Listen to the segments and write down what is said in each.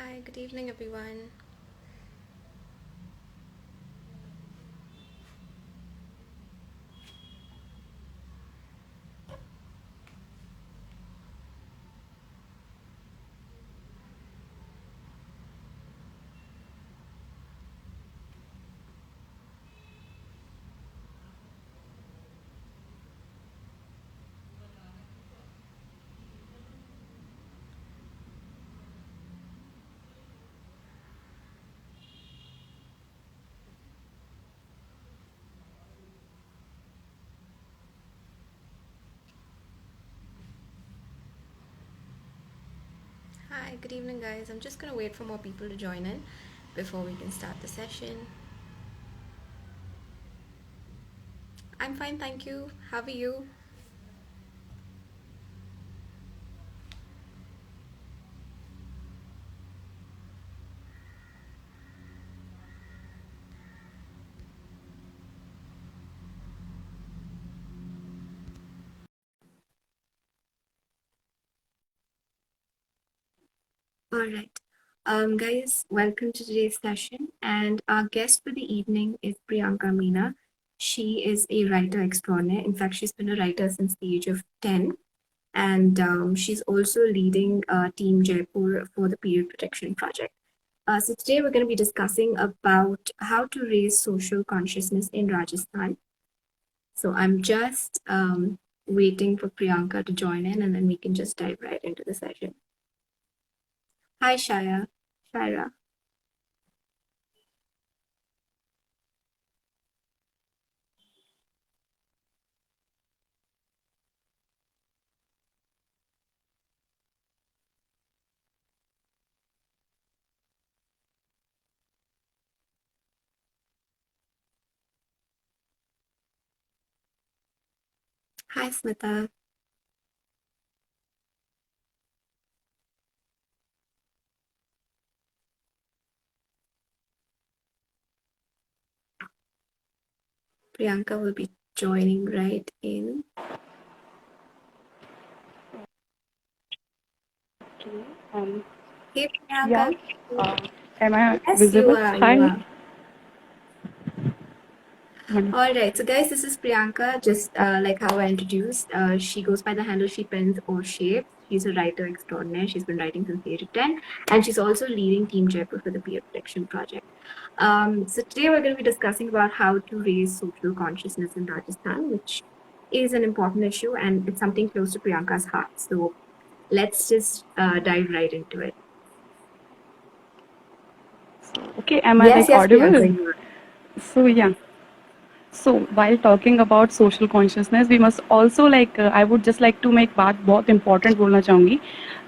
Hi, good evening, everyone. Hi, good evening, guys. I'm just gonna wait for more people to join in before we can start the session. I'm fine, thank you. How are you? All right. Guys, welcome to today's session. And our guest for the evening is Priyanka Meena. She is a writer extraordinaire. In fact, she's been a writer since the age of 10. And she's also leading Team Jaipur for the Period Protection Project. So today we're going to be discussing about how to raise social consciousness in Rajasthan. So I'm just waiting for Priyanka to join in and then we can just dive right into the session. Hi, Shaya. Shaira. Hi, Smita. Priyanka will be joining right in. Um, Hey, yeah. Priyanka. Uh, am I Yes, you visible? are. You Hi. are. Wonderful. All right. So, guys, this is Priyanka. Just like how I introduced, she goes by the handle She Pens or Shapes. She's a writer extraordinaire. She's been writing since the age of 10, and she's also leading Team Jaipur for the Peer Protection Project. So, today we're going to be discussing about how to raise social consciousness in Rajasthan, which is an important issue and it's something close to Priyanka's heart. So, let's just dive right into it. Okay, am I Yes, like yes, Priyanka, audible? you are. So yeah. So while talking about social consciousness, we must also I would just like to make बात बहुत important बोलना चाहूँगी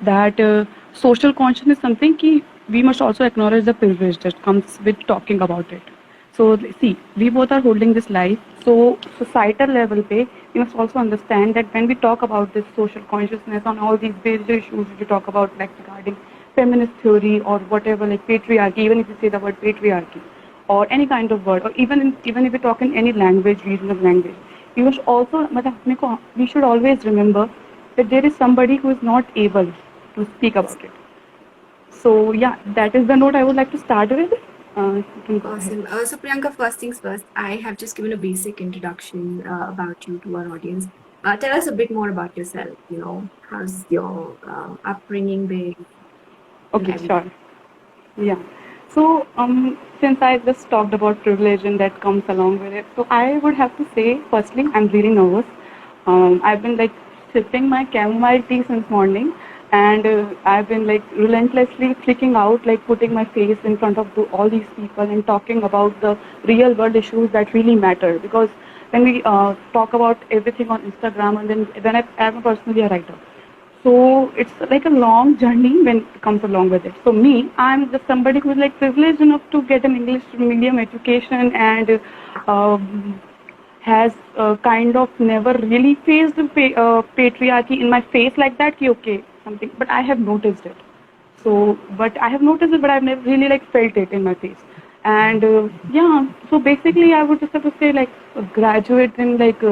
that social consciousness is something कि we must also acknowledge the privilege that comes with talking about it. So see, we both are holding this life. So societal level पे we must also understand that when we talk about this social consciousness on all these basic issues we talk about like regarding feminist theory or whatever like patriarchy, even if you say the word patriarchy or any kind of word, or even if we talk in any language, region of language, we must also we should always remember that there is somebody who is not able to speak about it. So yeah, that is the note I would like to start with. You can go ahead. Awesome. So, Priyanka, first things first, I have just given a basic introduction about you to our audience. Tell us a bit more about yourself. How's your upbringing been and Okay, everything? sure. Yeah. So, since I just talked about privilege and that comes along with it, so I would have to say, firstly, I'm really nervous. I've been like sipping my chamomile tea since morning, and I've been like relentlessly freaking out, like putting my face in front of all these people and talking about the real world issues that really matter. Because when we talk about everything on Instagram, and then I'm personally a writer, so it's like a long journey when it comes along with it. So me, I'm just somebody who's like privileged enough to get an English medium education and has kind of never really faced the patriarchy in my face like that. Ki, okay, something, but I have noticed it. So, but I have noticed it, but I've never really like felt it in my face. And yeah, so basically, I would just have to say like a graduate in like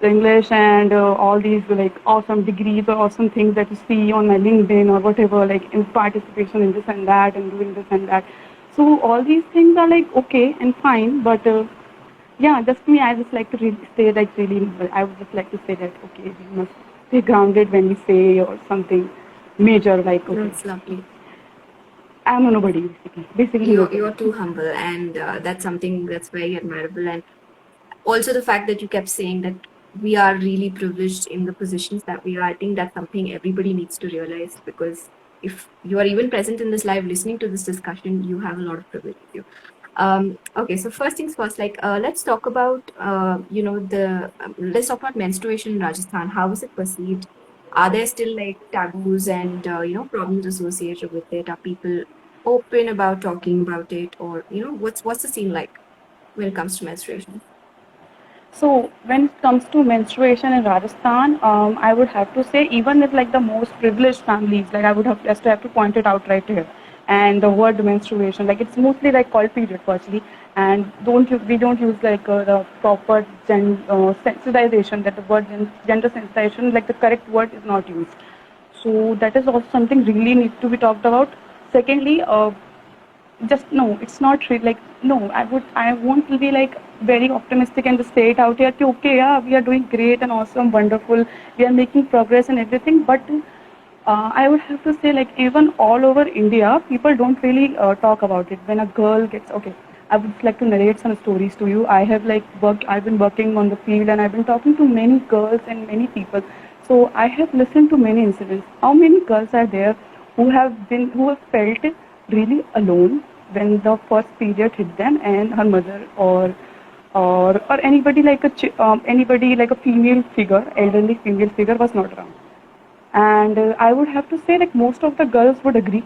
English and all these like awesome degrees or awesome things that you see on my LinkedIn or whatever, like in participation in this and that and doing this and that. So all these things are like okay and fine, but yeah, just me, I just like to stay like really. I would just like to say that okay, we must stay grounded when we say or something major like okay, That's lovely. I'm a nobody basically. Basically You're nobody. you're too humble, and that's something that's very admirable. And also the fact that you kept saying that we are really privileged in the positions that we are. I think that's something everybody needs to realize, because if you are even present in this live listening to this discussion, you have a lot of privilege with you. Okay, so first things first, like let's talk about let's talk about menstruation in Rajasthan. How is it perceived? Are there still like taboos and problems associated with it? Are people open about talking about it, or what's the scene like when it comes to menstruation? So when it comes to menstruation in Rajasthan, I would have to say even with like the most privileged families, like I would have just have to point it out right here. And the word menstruation, like it's mostly like called period firstly, and we don't use like the proper sensitization, that the word gender sensitization, like the correct word is not used. So that is also something really needs to be talked about. Secondly, just no, it's not really like no, I won't be like very optimistic and just say it out here कि, okay, yeah, we are doing great and awesome, wonderful, we are making progress and everything, but I would have to say like even all over India people don't really talk about it. When a girl gets okay, I would like to narrate some stories to you. I've been working on the field and I've been talking to many girls and many people, so I have listened to many incidents. How many girls are there who have felt really alone when the first period hit them and her mother or anybody like anybody like a female figure, elderly female figure was not around. And I would have to say like most of the girls would agree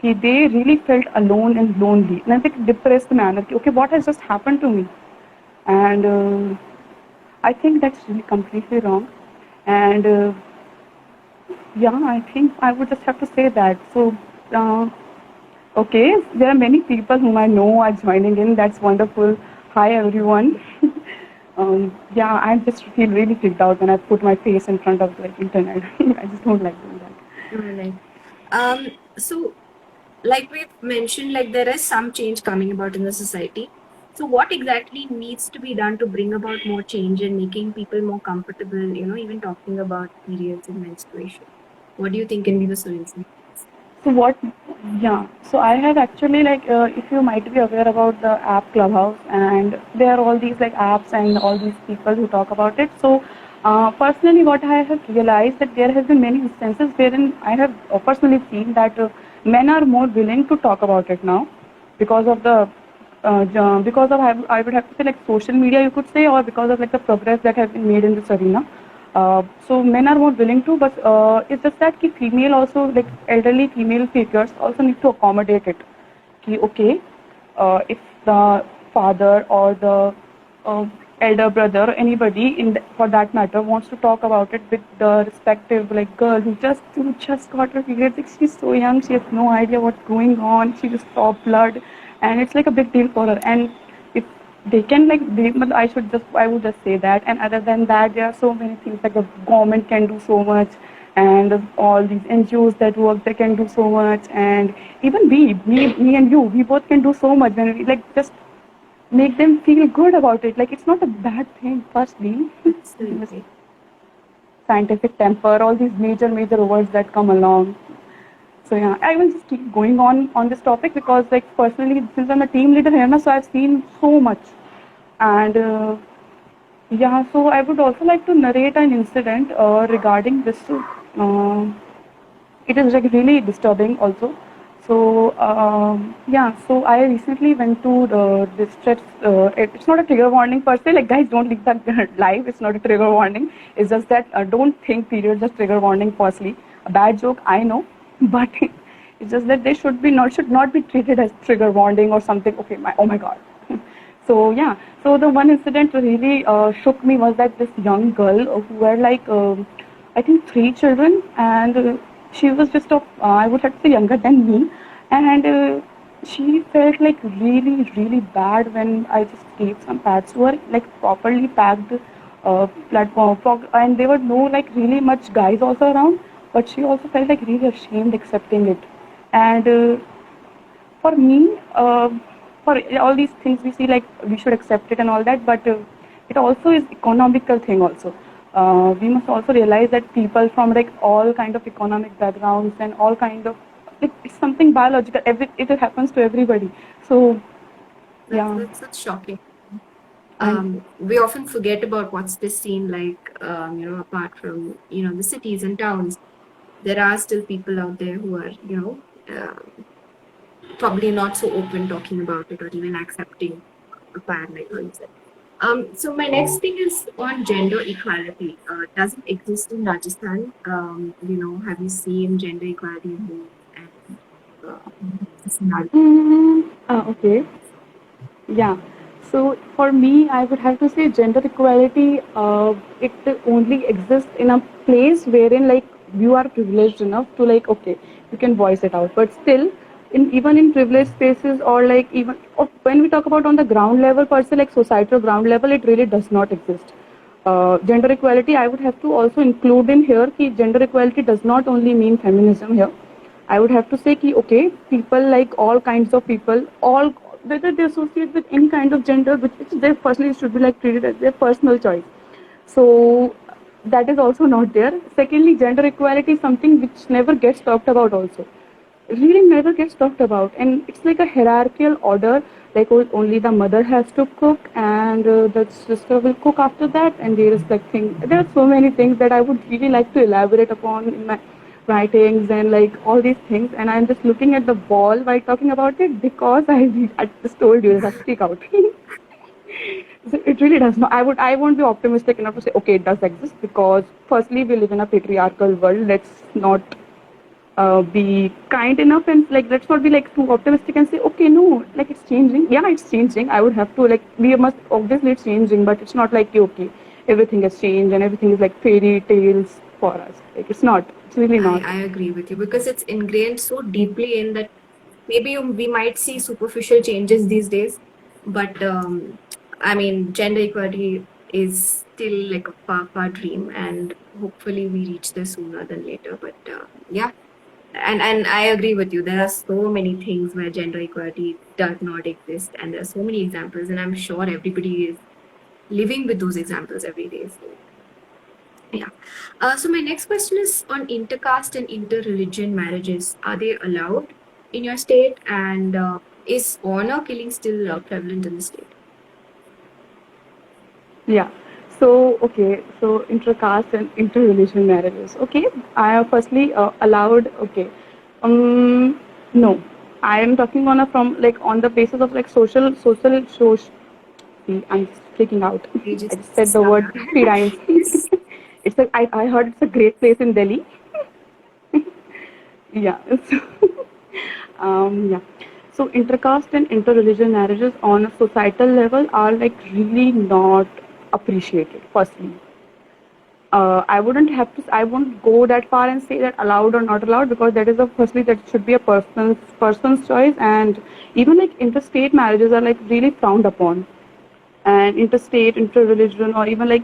that they really felt alone and lonely in a bit depressed manner. Okay, what has just happened to me? And I think that's really completely wrong. And yeah, I think I would just have to say that. So, okay, there are many people whom I know are joining in. That's wonderful. Hi, everyone. Yeah, I just feel really freaked out when I put my face in front of like internet. I just don't like doing that. Right. So like we've mentioned, like there is some change coming about in the society. So what exactly needs to be done to bring about more change and making people more comfortable, even talking about periods and menstruation? What do you think can be the solution? So what? Yeah. So I have actually like if you might be aware about the app Clubhouse, and there are all these like apps and all these people who talk about it. So personally, what I have realized that there has been many instances wherein I have personally seen that men are more willing to talk about it now because of the because of I would have to say like social media you could say, or because of like the progress that has been made in this arena. So men are more willing to, but it's just that ki female also like elderly female figures also need to accommodate it. Ki okay, if the father or the uh, elder brother or anybody for that matter wants to talk about it with the respective like girl who just got her period, like she's so young, she has no idea what's going on, she just saw blood, and it's like a big deal for her. And if they can like but I would just say that. And other than that, there are so many things like the government can do so much, and all these NGOs that work, they can do so much, and even me and you, we both can do so much when we like just make them feel good about it. Like it's not a bad thing. Firstly, Absolutely. scientific temper, all these major words that come along. So yeah, I will just keep going on this topic because like personally, since I'm a team leader here now, so I've seen so much. And yeah, so I would also like to narrate an incident regarding this. Uh, it is like really disturbing also. So yeah, so I recently went to this stretch. It's not a trigger warning per se. Like guys, don't leave that live. It's not a trigger warning. It's just that don't think periods as trigger warning. Firstly, a bad joke, I know, but it's just that they should not be treated as trigger warning or something. Okay, oh my god. So yeah, so the one incident really shook me was that this young girl who had like I think three children, and she was just of I would have to say younger than me, and she felt like really bad when I just gave some pads to her, like properly packed platform and there were no like really much guys also around, but she also felt like really ashamed accepting it. And for me, for all these things we see like we should accept it and all that, but it also is economical thing also. We must also realize that people from like all kind of economic backgrounds and all kind of it's something biological. It happens to everybody. So yeah, That's shocking. and We often forget about what's this scene like, apart from, the cities and towns. There are still people out there who are, probably not so open talking about it or even accepting a pan, like how you said. So my next thing is on gender equality. Does it exist in Rajasthan? Have you seen gender equality move and uh, okay. Yeah. So for me, I would have to say gender equality. It only exists in a place wherein like you are privileged enough to like okay, you can voice it out. But still, in even in privileged spaces or like even or when we talk about on the ground level per se, like societal ground level, it really does not exist. Gender equality, I would have to also include in here. Ki gender equality does not only mean feminism here. I would have to say कि okay, people like all kinds of people, all whether they associate with any kind of gender, which they personally should be like treated as their personal choice. So that is also not there. Secondly, gender equality is something which never gets talked about also. It really never gets talked about, and it's like a hierarchical order. Like only the mother has to cook, and the sister will cook after that. And there is like thing. There are so many things that I would really like to elaborate upon in my writings and like all these things. And I'm just looking at the wall while talking about it because I just told you that I speak out. So it really does not. I won't be optimistic enough to say okay it does exist because firstly we live in a patriarchal world. Let's not be kind enough and like let's not be like too optimistic and say okay no like it's changing. Yeah, it's changing. I would have to like we must obviously it's changing, but it's not like okay everything has changed and everything is like fairy tales for us. Like it's not. It's really not. I agree with you because it's ingrained so deeply in that maybe we might see superficial changes these days, but I mean, gender equality is still like a far, far dream, and hopefully we reach this sooner than later. But yeah, and I agree with you. There are so many things where gender equality does not exist, and there are so many examples, and I'm sure everybody is living with those examples every day. So yeah. So my next question is on intercaste and interreligion marriages. Are they allowed in your state? And is honor killing still prevalent in the state? Yeah. So okay. So intercaste and interreligion marriages. Okay. I have firstly allowed. Okay. No. I am talking on a from like on the basis of like social. See, I'm just freaking out. You I just just said the slow word down. 3 times. Yes. I heard it's a great place in Delhi. Yeah. So, yeah. So intercaste and interreligion marriages on a societal level are like really not appreciated. Firstly, I wouldn't have to. I won't go that far and say that allowed or not allowed because that is a firstly that should be a person's choice, and even like interstate marriages are like really frowned upon, and interstate, interreligion, or even like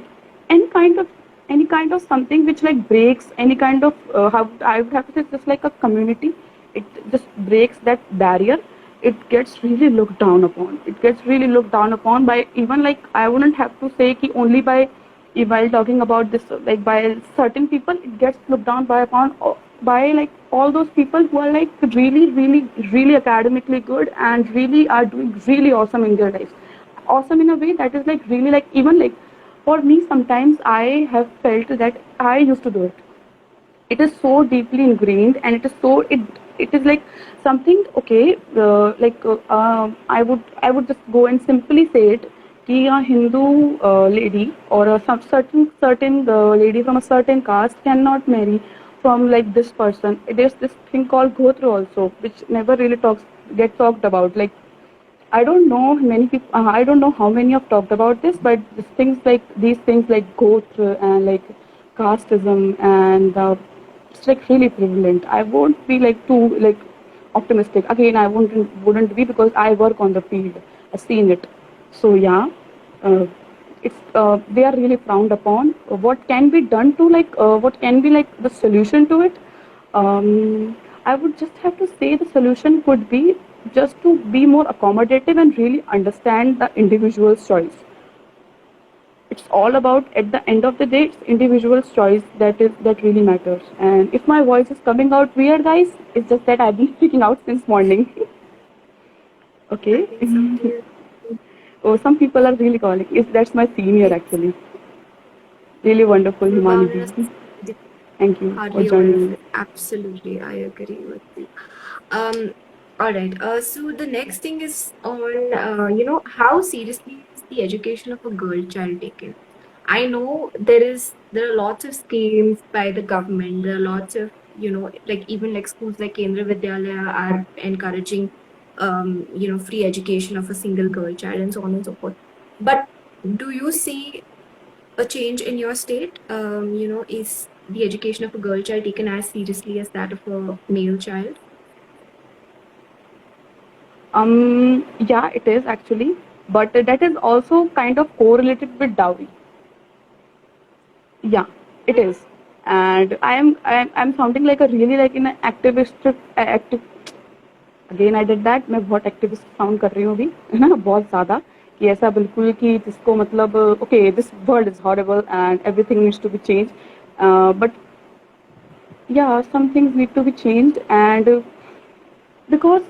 any kind of any kind of something which like breaks any kind of how I would have to say just like a community, it just breaks that barrier. It gets really looked down upon. It gets really looked down upon by even like I wouldn't have to say ki only by while talking about this like by certain people it gets looked down by upon by like all those people who are like really academically good and really are doing really awesome in their lives, awesome in a way that is like really like even like for me sometimes I have felt that I used to do it. It is so deeply ingrained and it is so it is like something okay I would just go and simply say it कि a Hindu lady or a some certain lady from a certain caste cannot marry from like this person. There's this thing called gotra also which never really get talked about. Like I don't know many people. I don't know how many have talked about this, but these things like goth and like casteism and it's like really prevalent. I won't be like too like optimistic. Again, I wouldn't be because I work on the field. I've seen it. So yeah, uh, it's they are really frowned upon. What can be done to what can be like the solution to it? I would just have to say the solution could be just to be more accommodative and really understand the individual's choice. It's all about, at the end of the day, it's individual's choice that really matters. And if my voice is coming out weird, guys, it's just that I've been speaking out since morning. I Okay. think so too. Oh, some people are really calling. That's my senior It's actually. Really wonderful, Himani Bhavna ji. Thank you for hardly aware of joining me. it. Absolutely, I agree with you. Um, all right. So the next thing is on, how seriously is the education of a girl child taken? I know there are lots of schemes by the government. There are lots of, like even like schools like Kendra Vidyalaya are encouraging, free education of a single girl child and so on and so forth. But do you see a change in your state? Is the education of a girl child taken as seriously as that of a male child? Yeah, it is actually, but that is also kind of correlated with dowry. Yeah, it is. And I'm sounding like a really like in an activist active. Again I did that मैं बहुत activist sound कर रही हूँ अभी है ना बहुत ज़्यादा कि ऐसा बिल्कुल कि जिसको मतलब okay this world is horrible and everything needs to be change but yeah some things need to be changed and because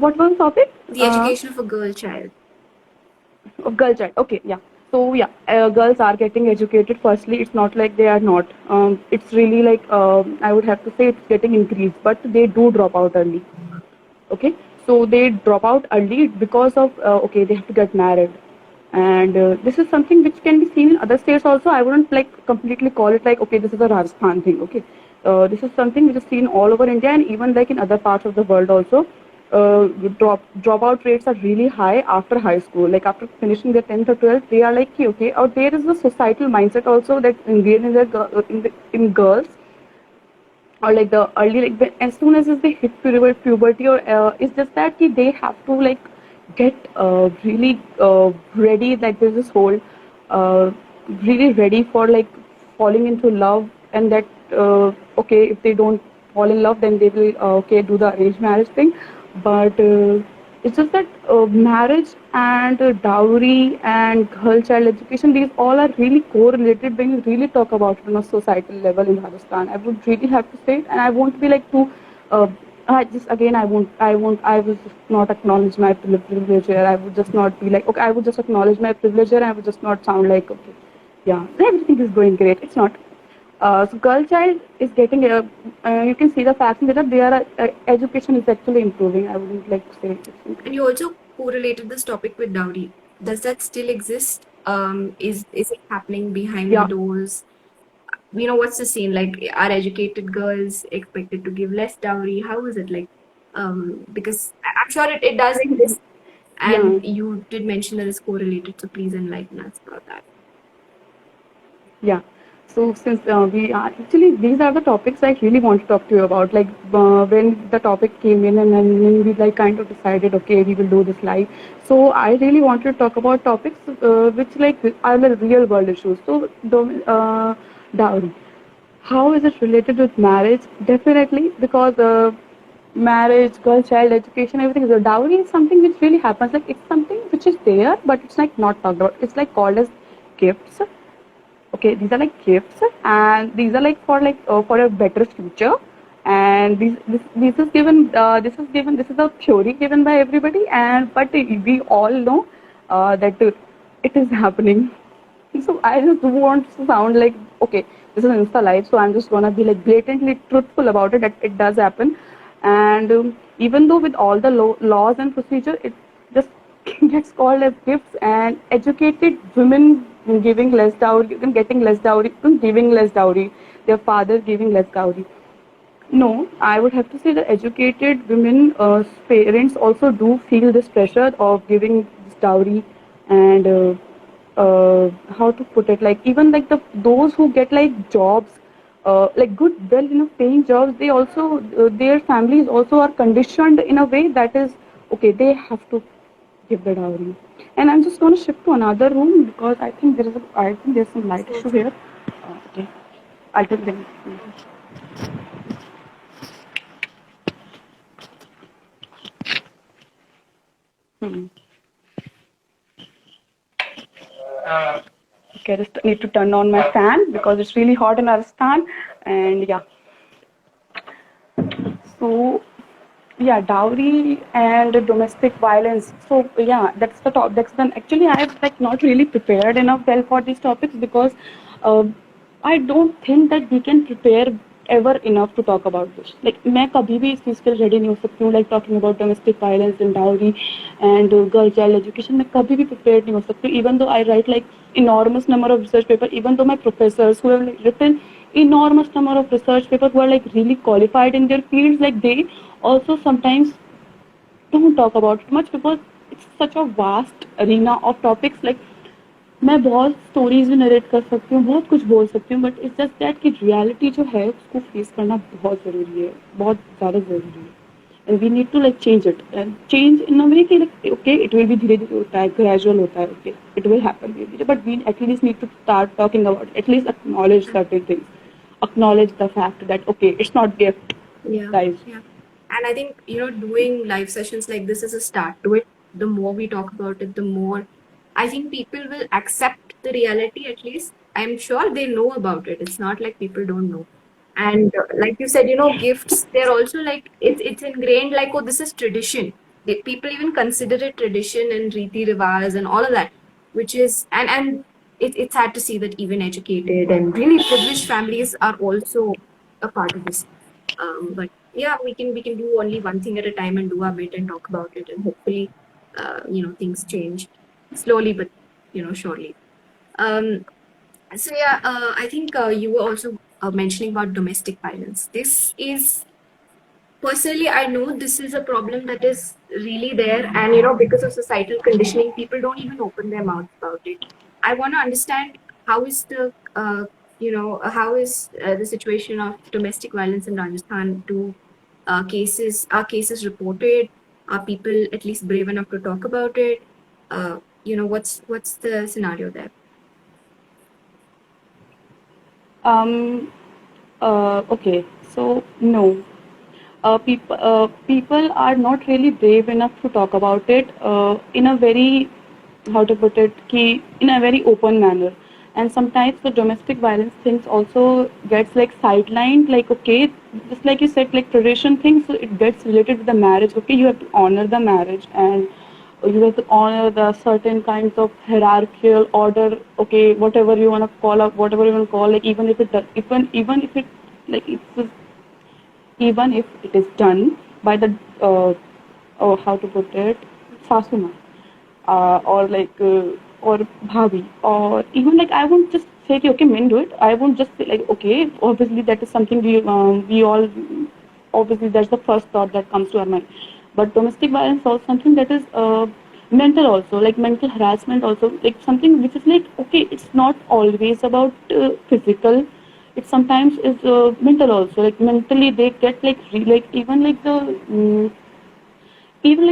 what was the topic The education of a girl child. of girl child. Okay, yeah. So yeah, girls are getting educated. Firstly, it's not like they are not. It's really like I would have to say it's getting increased, but they do drop out early. Okay, so they drop out early because of okay they have to get married, and this is something which can be seen in other states also. I wouldn't like completely call it like okay this is a Rajasthan thing. Okay, this is something which is seen all over India and even like in other parts of the world also. Dropout rates are really high after high school. Like after finishing their 10th or 12th, they are like okay. Or there is a societal mindset also that ingrained in in girls or like the early like as soon as they hit puberty or it's just that ki they have to like get really ready like there's this whole uh, really ready for like falling into love and that okay if they don't fall in love then they will okay do the arranged marriage thing but it's just that marriage and dowry and girl child education, these all are really correlated when you really talk about it on a societal level in Rajasthan. I would really have to say it, and I won't be like too. I just again, I will just not acknowledge my privilege here. I would just not be like, okay, I would just acknowledge my privilege here. I would just not sound like, okay, yeah, everything is going great. It's not. So girl child is getting you can see the facts in that their education is actually improving. I wouldn't like to say it's And improving. you also correlated this topic with dowry. Does that still exist? Is it happening behind the Yeah. doors? What's the scene like? Are educated girls expected to give less dowry? How is it like? Because I'm sure it does exist, and Yeah. you did mention that it's correlated. So please enlighten us about that. Yeah. So since we are actually these are the topics I really want to talk to you about. Like when the topic came in and then we like kind of decided okay we will do this live. So I really wanted to talk about topics which like are the real world issues. So dowry. How is it related with marriage? Definitely because marriage, girl, child education, everything is a dowry is something which really happens. Like it's something which is there, but it's like not talked about. It's like called as gifts. Okay, these are like gifts and these are like for a better future and this is given this is a theory given by everybody and but we all know that it is happening. So I just want to sound like okay this is Insta live so I'm just gonna be like blatantly truthful about it that it does happen and even though with all the laws and procedure it just gets called as gifts and educated women giving less dowry, getting less dowry, giving less dowry, their father giving less dowry. No, I would have to say that educated women, parents also do feel this pressure of giving this dowry and how to put it, like even like those who get like jobs, like good, well enough paying jobs, they also their families also are conditioned in a way that is okay. They have to give the dowry. And I'm just gonna shift to another room because I think there's some light issue here. Okay, I'll take them. Hmm. Okay, I just need to turn on my fan because it's really hot in Rajasthan. And yeah, so yeah, dowry and domestic violence. So yeah, that's the top. That's the actually I have like not really prepared enough well for these topics because uh, I don't think that we can prepare ever enough to talk about this. Like मैं कभी भी इस चीज़ के लिए ready नहीं हो सकती हूँ. Like talking about domestic violence and dowry and girl child education, मैं कभी भी prepared नहीं हो सकती. Even though I write like enormous number of research paper, even though my professors who have like, written enormous number of research papers who are like really qualified in their fields, like they also sometimes don't talk about it much because it's such a vast arena of topics. Like मैं बहुत stories भी narrate कर सकती हूँ, बहुत कुछ बोल सकती हूँ, बट इट्स जस्ट दैट कि रियलिटी जो है उसको फेस करना बहुत ज़रूरी है, बहुत ज़्यादा ज़रूरी है. And we need to like change it and change in a way कि like okay it will be धीरे धीरे होता है, ग्रेजुअल होता है, ओके इट विल हैपन धीरे धीरे, but we at least need to start talking about at least acknowledge certain things, acknowledge the fact that okay it's not gift, Yeah. guys. Yeah. And I think, doing live sessions like this is a start to it. The more we talk about it, the more I think people will accept the reality at least. I'm sure they know about it. It's not like people don't know. And like you said, gifts, they're also like, it's ingrained like, oh, this is tradition. People even consider it tradition and Riti Rivas and all of that, which is, and it's sad to see that even educated and really privileged families are also a part of this. But yeah, we can do only one thing at a time and do our bit and talk about it, and hopefully, things change slowly, but surely. Um, so yeah, I think you were also mentioning about domestic violence. This is personally, I know this is a problem that is really there, and because of societal conditioning, people don't even open their mouths about it. I want to understand how is the situation of domestic violence in Rajasthan? Do cases reported? Are people at least brave enough to talk about it? What's the scenario there? Um, okay, so no. People are not really brave enough to talk about it in a very, how to put it, in a very open manner. And sometimes the domestic violence things also gets like sidelined, like okay, just like you said, like tradition things, so it gets related with the marriage. Okay, you have to honor the marriage and you have to honor the certain kinds of hierarchical order. Okay, whatever you want to call up, whatever you want to call, like even if it does, even if it like it's even if it is done by the how to put it, sasuma, or like or bhabi, or even like I won't just say okay men do it. I won't just say like okay obviously that is something we all obviously that's the first thought that comes to our mind, but domestic violence is also something that is mental also, like mental harassment also, like something which is like okay it's not always about physical, it sometimes is mental also, like mentally they get like like even like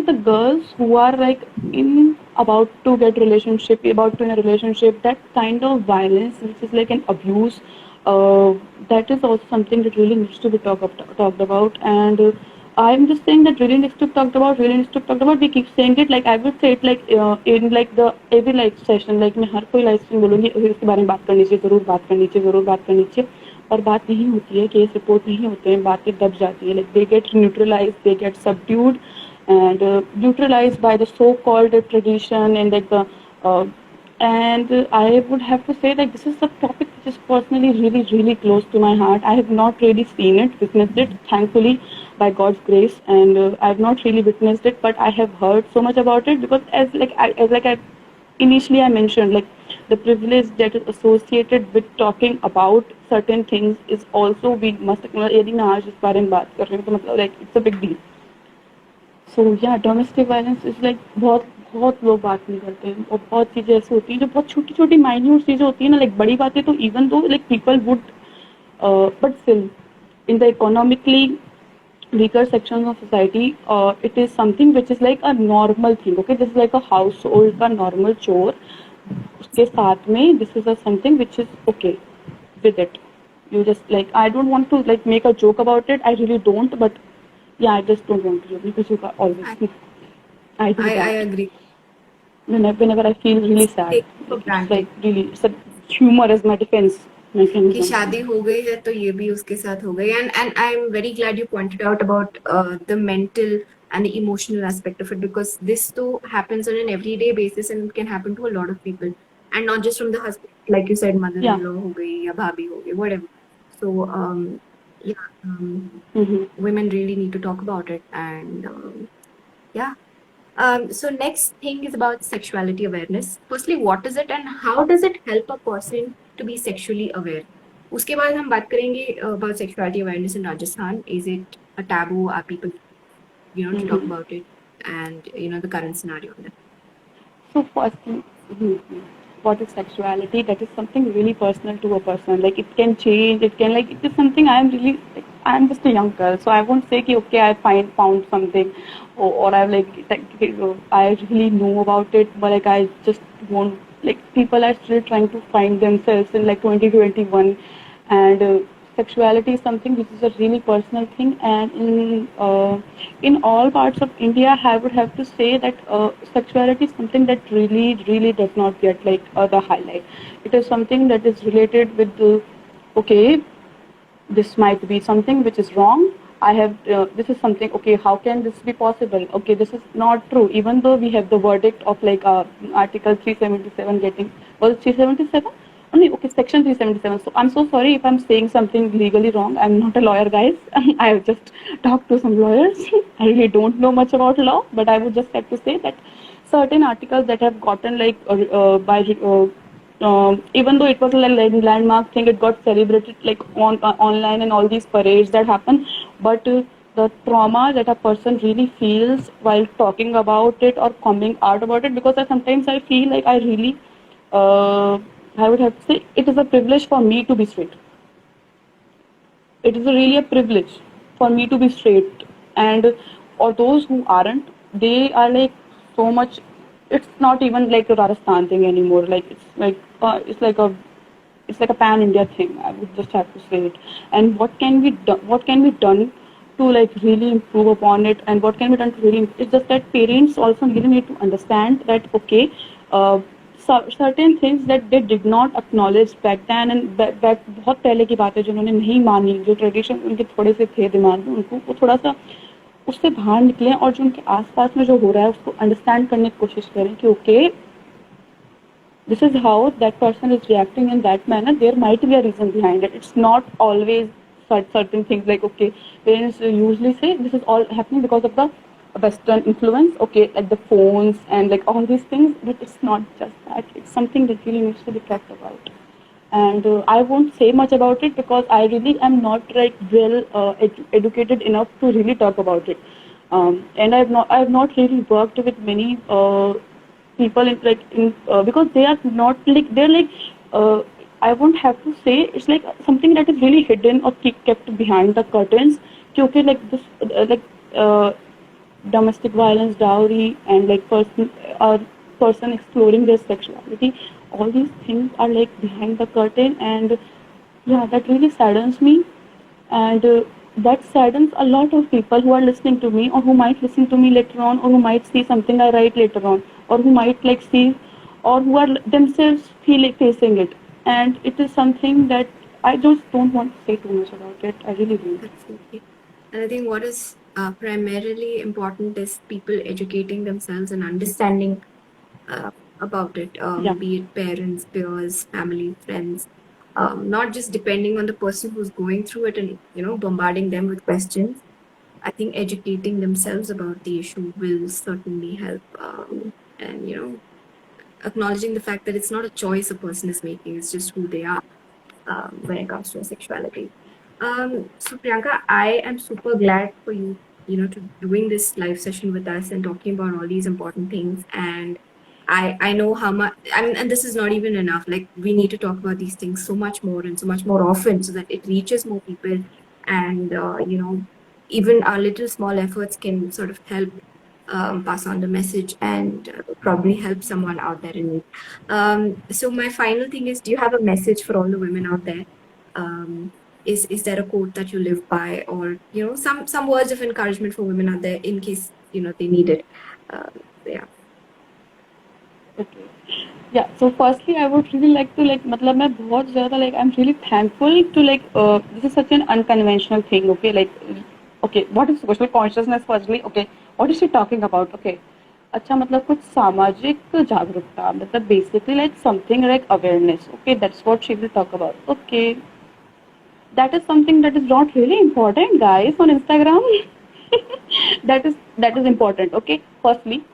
the girls who are like in about to get relationship, about to in a relationship, that kind of violence which is like an abuse, that is also something that really needs to be talked about. And I'm just saying that really needs to be talked about, really needs to be talked about. We keep saying it, like I would say it like in like the every like session, like मैं हर कोई life session बोलूँगी इसके बारे में बात करनी चाहिए, ज़रूर बात करनी चाहिए, ज़रूर बात करनी चाहिए, और बात नहीं होती है, केस रिपोर्ट नहीं होते हैं, बातें दब जाती है, like they get neutralized, they get subdued and neutralized by the so-called tradition and like the and I would have to say that this is a topic which is personally really close to my heart. I have not really seen it, witnessed it, thankfully by God's grace, and I have not really witnessed it, but I have heard so much about it because as I initially I mentioned, like the privilege that is associated with talking about certain things is also we must acknowledge. यदि मैं आज इस बारे में बात कर रही हूँ तो मतलब like it's a big deal. सो या डोमेस्टिक वायलेंस इज लाइक बहुत बहुत लोग बात नहीं करते हैं, और बहुत चीज़ें ऐसी होती हैं जो बहुत छोटी छोटी माइन्यूट चीज़ें होती हैं ना, लाइक बड़ी बातें तो even though like people would but still in the economically weaker sections of society, it is something which is like a normal thing. Okay, this is like a household का normal chore. उसके साथ में this is a something which is okay with it. You just like, I don't want to like make a joke about it. I really don't, but yeah, I just don't want to because you always I, I do I that agree. whenever I feel really sad. Take for Like it's like granted really, it's a humor as my defense कि mechanism. शादी हो गई है तो ये भी उसके साथ हो गई and I'm very glad you pointed out about the mental and the emotional aspect of it because this too happens on an everyday basis and it can happen to a lot of people and not just from the husband like you said Yeah. mother-in-law हो गई या भाभी हो गई whatever so yeah Mm-hmm. women really need to talk about it and yeah so next thing is about sexuality awareness. Firstly, what is it and how does it help a person to be sexually aware? उसके बाद हम बात करेंगे about sexuality awareness in Rajasthan. Is it a taboo? Are people, to talk Mm-hmm. about it? And, the current scenario on that. So firstly, what is sexuality? That is something really personal to a person. Like it can change. It can like it is something I am really. Like, I am just a young girl, so I won't say ki, okay, I found something, or I'm I really know about it, but like I just won't. Like people are still trying to find themselves in like 2021, and sexuality is something which is a really personal thing, and in all parts of India I would have to say that sexuality is something that really does not get like the highlight. It is something that is related with the, okay, this might be something which is wrong. I have this is something, okay, how can this be possible? Okay, this is not true, even though we have the verdict of like article 377 getting, was it 377? Only, okay, section 377. So I'm so sorry if I'm saying something legally wrong. I'm not a lawyer, guys. I have just talked to some lawyers. I really don't know much about law, but I would just have to say that certain articles that have gotten like by even though it was a landmark thing, it got celebrated like on online and all these parades that happen. But the trauma that a person really feels while talking about it or coming out about it, because sometimes I feel like I really, I would have to say, it is a privilege for me to be straight. It is really a privilege for me to be straight, and or those who aren't, they are like so much. It's not even like a Rajasthan thing anymore. Like it's like a pan India thing. I would just have to say it. And what can be done? What can be done to like really improve upon it? And what can be done to really? It's just that parents also really need to understand that, okay, uh, certain things that they did not acknowledge back then, and back बहुत पहले की बात है, जिन्होंने नहीं मानी, जो tradition उनके थोड़े से थे दिमाग में, उनको वो थोड़ा सा उससे बाहर निकलें और जो उनके आसपास में जो हो रहा है उसको अंडरस्टैंड करने की कोशिश करें कि okay, this is how that person is reacting in that manner. There might be a reason behind it. It's not always certain things like, okay, parents usually say this is all happening because of the Western influence, okay, like the phones and like all these things, but it's not just that. It's something that really needs to be talked about. And I won't say much about it because I really am not like well educated enough to really talk about it. And I've not really worked with many people in because they are not like, they're like, I won't have to say, it's like something that is really hidden or kept behind the curtains. Okay, like this domestic violence, dowry, and like person exploring their sexuality, all these things are like behind the curtain, and yeah, that really saddens me. And that saddens a lot of people who are listening to me, or who might listen to me later on, or who might see something I write later on, or who might like see, or who are themselves facing it. And it is something that I just don't want to say too much about it. I really don't. Absolutely. And I think what is primarily important is people educating themselves and understanding about it, Yeah. be it parents, peers, family, friends, not just depending on the person who's going through it and bombarding them with questions. I think educating themselves about the issue will certainly help, and acknowledging the fact that it's not a choice a person is making; it's just who they are when it comes to sexuality. So Priyanka, I am super glad for you, to doing this live session with us and talking about all these important things. And I know how much. I mean, and this is not even enough. Like we need to talk about these things so much more and so much more often, so that it reaches more people. And even our little small efforts can sort of help pass on the message and probably help someone out there in need. So my final thing is, do you have a message for all the women out there? Is there a quote that you live by, or some words of encouragement for women out there in case they need it? Yeah. Okay. Yeah. So firstly, I would really like to like, मतलब मैं बहुत ज़्यादा like I'm really thankful to like this is such an unconventional thing. Okay, like okay, what is social consciousness? Firstly, okay, what is she talking about? Okay, अच्छा मतलब कुछ सामाजिक जागरूकता मतलब basically like something like awareness. Okay, that's what she will talk about. Okay, that is something that is not really important, guys, on Instagram. That is important. Okay, firstly,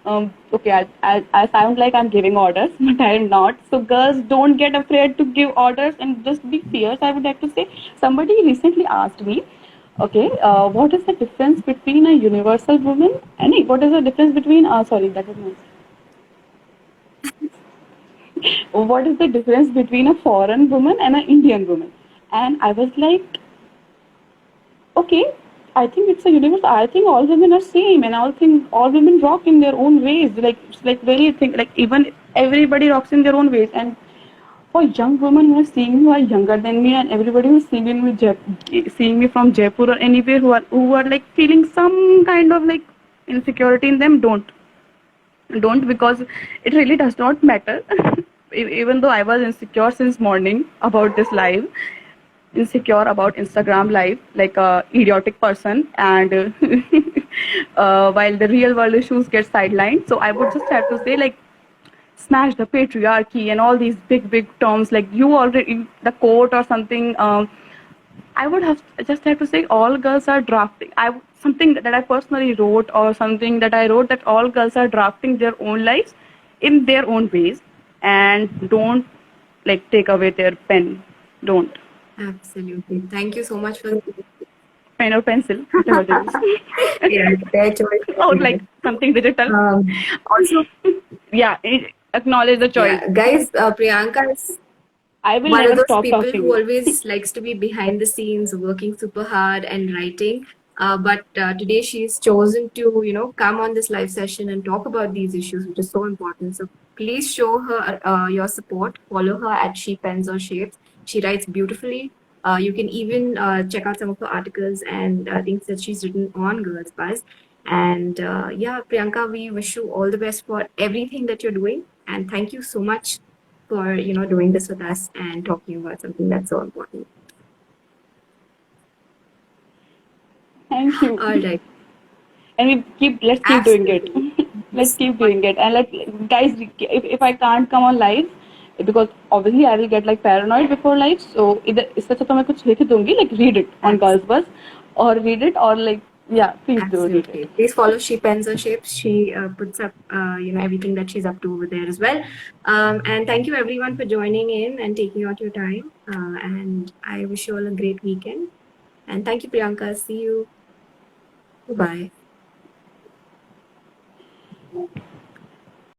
okay, I sound like I'm giving orders, but I am not. So girls, don't get afraid to give orders and just be fierce. I would like to say, somebody recently asked me, okay, what is the difference between a universal woman and what is the difference between sorry, that was nice. What is the difference between a foreign woman and an Indian woman? And I was like, okay, I think it's a universe. I think all women are same, and I think all women rock in their own ways. Like it's like very thing. Like even everybody rocks in their own ways. And for young women who are seeing me who are younger than me, and everybody who is seeing me from Jaipur or anywhere who are like feeling some kind of like insecurity in them, don't because it really does not matter. Even though I was insecure since morning about this live, insecure about Instagram live, like a idiotic person, and while the real world issues get sidelined. So I would just have to say, like, smash the patriarchy and all these big terms, like you already the quote or something. I would have just have to say all girls are drafting. Something that I personally wrote or something that I wrote that all girls are drafting their own lives in their own ways, and don't like take away their pen. Don't. Absolutely. Thank you so much for Pen or pencil, whatever they use. yeah, their choice. Or like something digital. Also, Yeah, acknowledge the choice. yeah, guys, Priyanka is I will one of never those stop people who talking. always likes to be behind the scenes, working super hard and writing. But today she's chosen to, come on this live session and talk about these issues, which is so important. So please show her your support. Follow her at She Pens or Shapes. She writes beautifully. You can even check out some of her articles and things that she's written on Girls Buzz. And yeah, Priyanka, we wish you all the best for everything that you're doing. And thank you so much for doing this with us and talking about something that's so important. Thank you. All right. And let's keep doing it. Absolutely. Let's This keep doing it. And guys, if I can't come on live, because obviously I will get like paranoid before live. So either इससे अच्छा तो मैं कुछ लिख दूंगी, like read it on Girls Buzz, or read it, or like yeah, please do read absolutely. it. Please follow She Pens or Shapes. She puts up everything that she's up to over there as well. And thank you everyone for joining in and taking out your time. And I wish you all a great weekend. And thank you, Priyanka. See you. Bye.